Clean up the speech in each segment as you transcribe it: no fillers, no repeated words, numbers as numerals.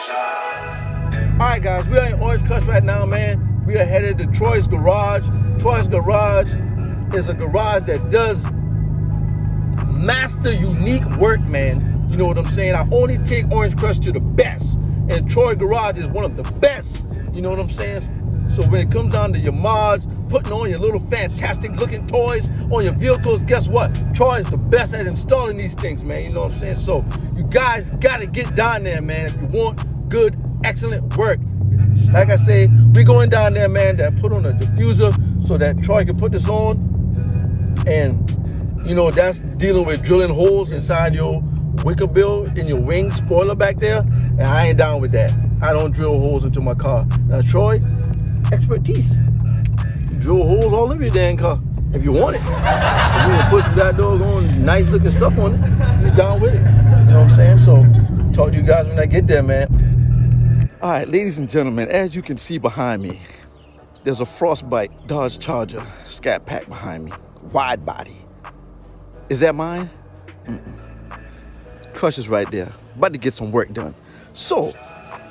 Alright guys, we are in Orange Crush right now, man. We are headed to Troy's Garage. Troy's Garage is a garage that does master unique work, man. You know what I'm saying? I only take Orange Crush to the best. And Troy Garage is one of the best. You know what I'm saying? So when it comes down to your mods, putting on your little fantastic looking toys on your vehicles, guess what? Troy is the best at installing these things, man. You know what I'm saying? So you guys gotta get down there, man, if you want good, excellent work. Like I say, we going down there, man, that put on a diffuser so that Troy can put this on. And, you know, that's dealing with drilling holes inside your Wickerbill in your wing spoiler back there. And I ain't down with that. I don't drill holes into my car. Now, Troy, expertise. You drill holes all over your damn car if you want it. If you want to put some that doggone nice looking stuff on it, he's down with it. You know what I'm saying? So, talk to you guys when I get there, man. All right, ladies and gentlemen, as you can see behind me, there's a Frostbite Dodge Charger Scatpack behind me. Wide body. Is that mine? Crush is right there. About to get some work done. So,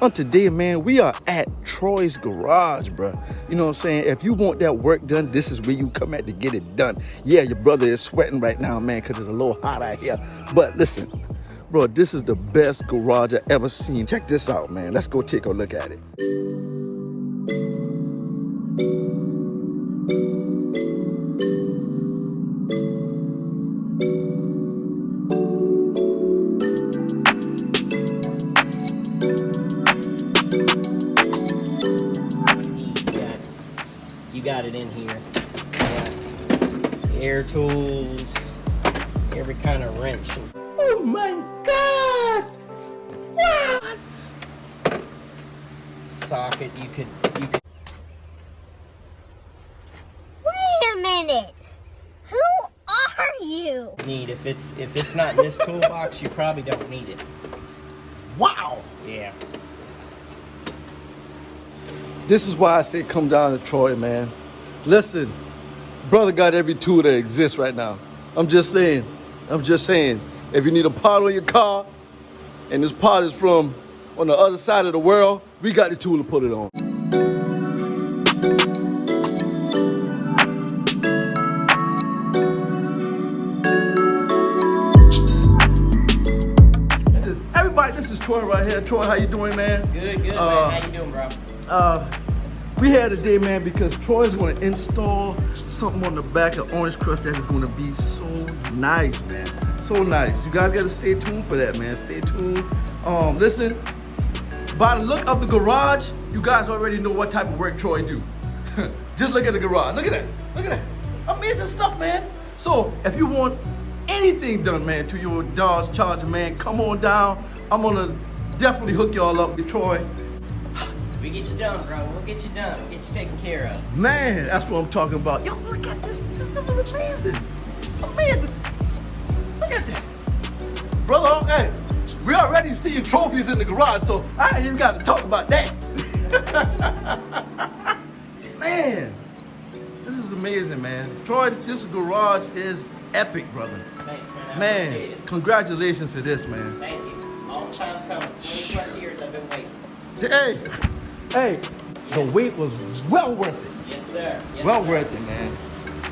on today, man, we are at Troy's Garage, bro. You know what I'm saying? If you want that work done, this is where you come at to get it done. Yeah, your brother is sweating right now, man, because it's a little hot out here. But listen, bro, this is the best garage I ever seen. Check this out, man. Let's go take a look at it. You got it in here. Air tools, every kind of wrench. Oh my God! What? Socket, you could. Wait a minute. Who are you? Need if it's not in this toolbox, you probably don't need it. Wow! Yeah. This is why I say come down to Troy, man. Listen, brother got every tool that exists right now. I'm just saying. If you need a part on your car, and this part is from on the other side of the world, we got the tool to put it on. Everybody, this is Troy right here. Troy, how you doing, man? Good, man. How you doing, bro? We here today, man, because Troy's going to install something on the back of Orange Crush that is going to be so nice, man. So nice. You guys got to stay tuned for that, man. Stay tuned. Listen, by the look of the garage, you guys already know what type of work Troy do. Just look at the garage. Look at that. Look at that. Amazing stuff, man. So if you want anything done, man, to your Dodge Charger, man, come on down. I'm going to definitely hook y'all up with Troy. We get you done, bro. We'll get you done. We'll get you taken care of. Man, that's what I'm talking about. Yo, look at this. This stuff is amazing. Amazing. Look at that. Brother, hey, we already seeing trophies in the garage, so I ain't even got to talk about that. Man, this is amazing, man. Troy, this garage is epic, brother. Thanks, man. Man, congratulations to this, man. Thank you. All the time coming. 20+ years I've been waiting. Hey, the wait was well worth it. Yes, sir. Yes, Well sir. worth it, man.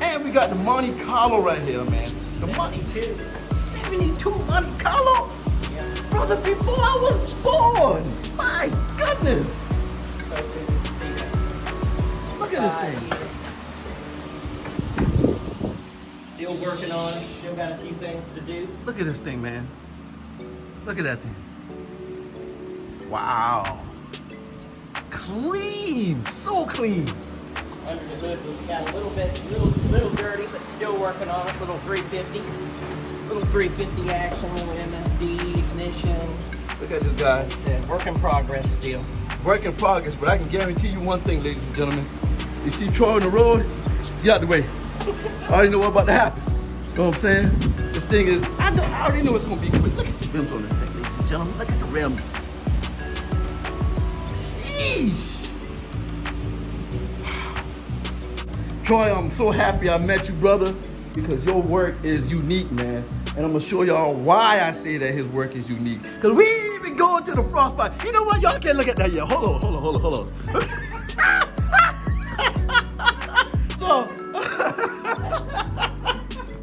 And we got the Monte Carlo right here, man. The 72. 72 Monte Carlo? Yeah. Brother, before I was born. My goodness. So good to see that. Look at this thing. Still working on it. Still got a few things to do. Look at this thing, man. Look at that thing. Wow. Clean. So clean. Under the hood, we got a little dirty, but still working on it. Little 350 action, little MSD ignition. Look at this, guys. It's a work in progress still. Work in progress, but I can guarantee you one thing, ladies and gentlemen. You see Troy on the road, get out the way. I already know what's about to happen. You know what I'm saying? This thing is, I already know it's gonna be quick. Look at the rims on this thing, ladies and gentlemen. Look at the rims. Sheesh. Troy, I'm so happy I met you, brother, because your work is unique, man. And I'm gonna show y'all why I say that his work is unique. Because we even going to the frostbite. You know what? Y'all can't look at that yet. Hold on. So,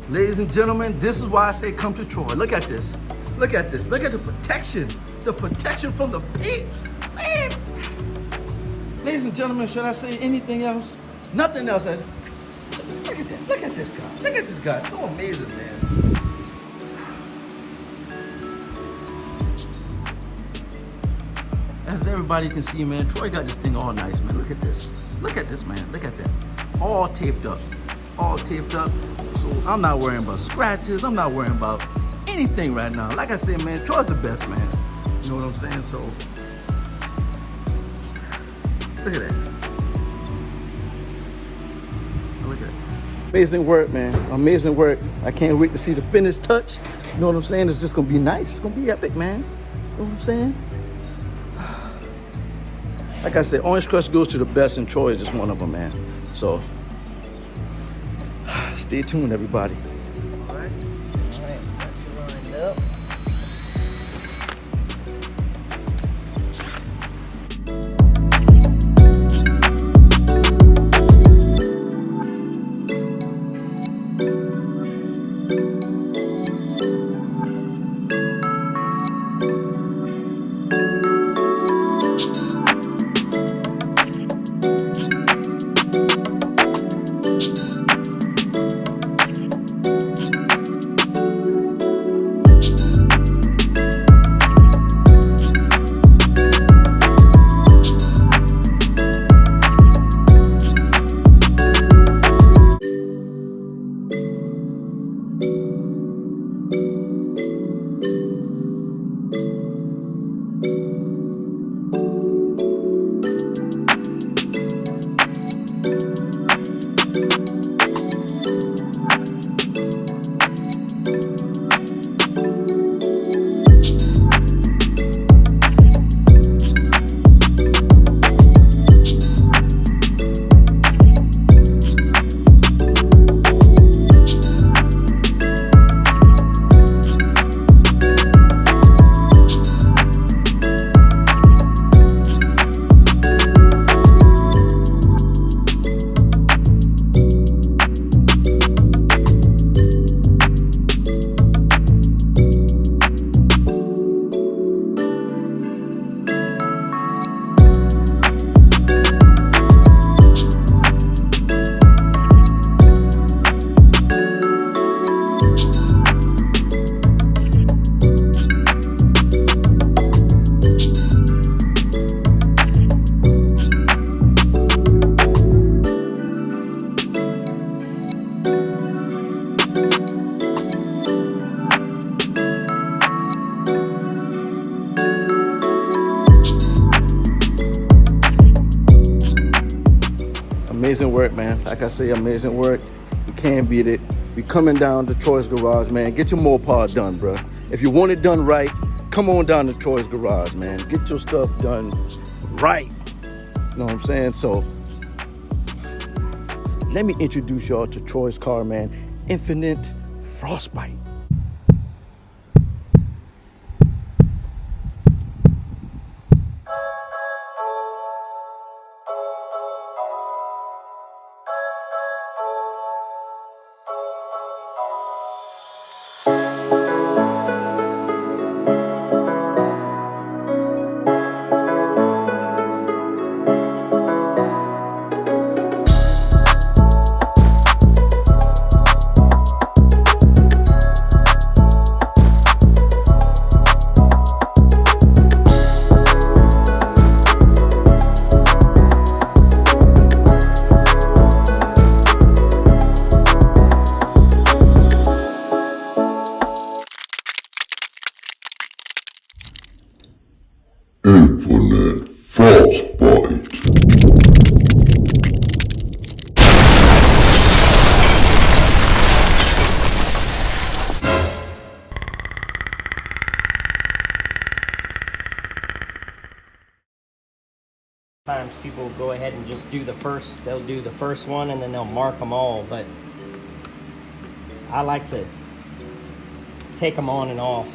ladies and gentlemen, this is why I say come to Troy. Look at this. Look at this. Look at the protection. The protection from the peak. Man. Ladies and gentlemen, should I say anything else? Nothing else. Look at that. Look at this guy. Look at this guy. So amazing, man. As everybody can see, man, Troy got this thing all nice, man. Look at this. Look at this, man. Look at that. All taped up. All taped up. So I'm not worrying about scratches. I'm not worrying about anything right now. Like I said, man, Troy's the best, man. You know what I'm saying? So, look at that. Look at that. Amazing work, man. Amazing work. I can't wait to see the finished touch. You know what I'm saying? It's just going to be nice. It's going to be epic, man. You know what I'm saying? Like I said, Orange Crush goes to the best, and Troy is just one of them, man. So, stay tuned, everybody. All right, that's lined up. Amazing work, man. Like I say, amazing work. You can't beat it. We coming down to Troy's Garage, man. Get your Mopar done, bro. If you want it done right, come on down to Troy's Garage, man. Get your stuff done right. You know what I'm saying? So, let me introduce y'all to Troy's car, man. Infinite Frostbite. Infinite Frostbite. Sometimes people go ahead and just do they'll do the first one and then they'll mark them all, but I like to take them on and off.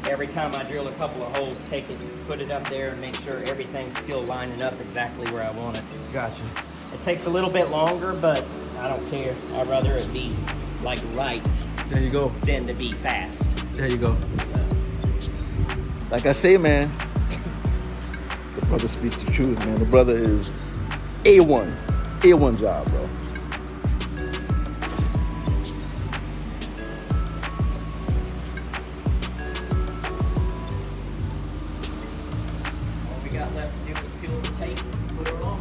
every time I drill a couple of holes, take it, put it up there, and make sure everything's still lining up exactly where I want it. Gotcha. It takes a little bit longer, but I don't care. I'd rather it be like right There you go. than to be fast. There you go. So, Like I say, man, the brother speaks the truth, man. The brother is A1. A1 job, bro. all we got left to do is peel the tape and put it on.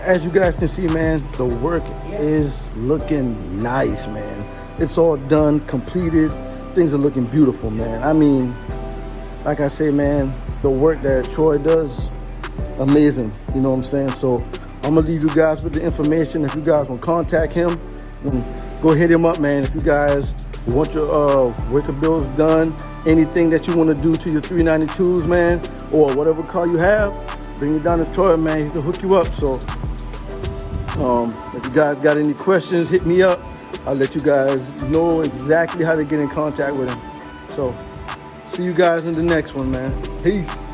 As you guys can see, man, the work is looking nice, man. It's all done, completed. Things are looking beautiful, man. I mean, like I say, man, the work that Troy does, amazing. You know what I'm saying? So I'm gonna leave you guys with the information. If you guys want to contact him, go hit him up, man. If you guys want your Wickerbills done, anything that you want to do to your 392s, man, or whatever car you have, bring it down to Troy, man. He can hook you up. So if you guys got any questions, hit me up. I'll let you guys know exactly how to get in contact with him. So see you guys in the next one, man. Peace.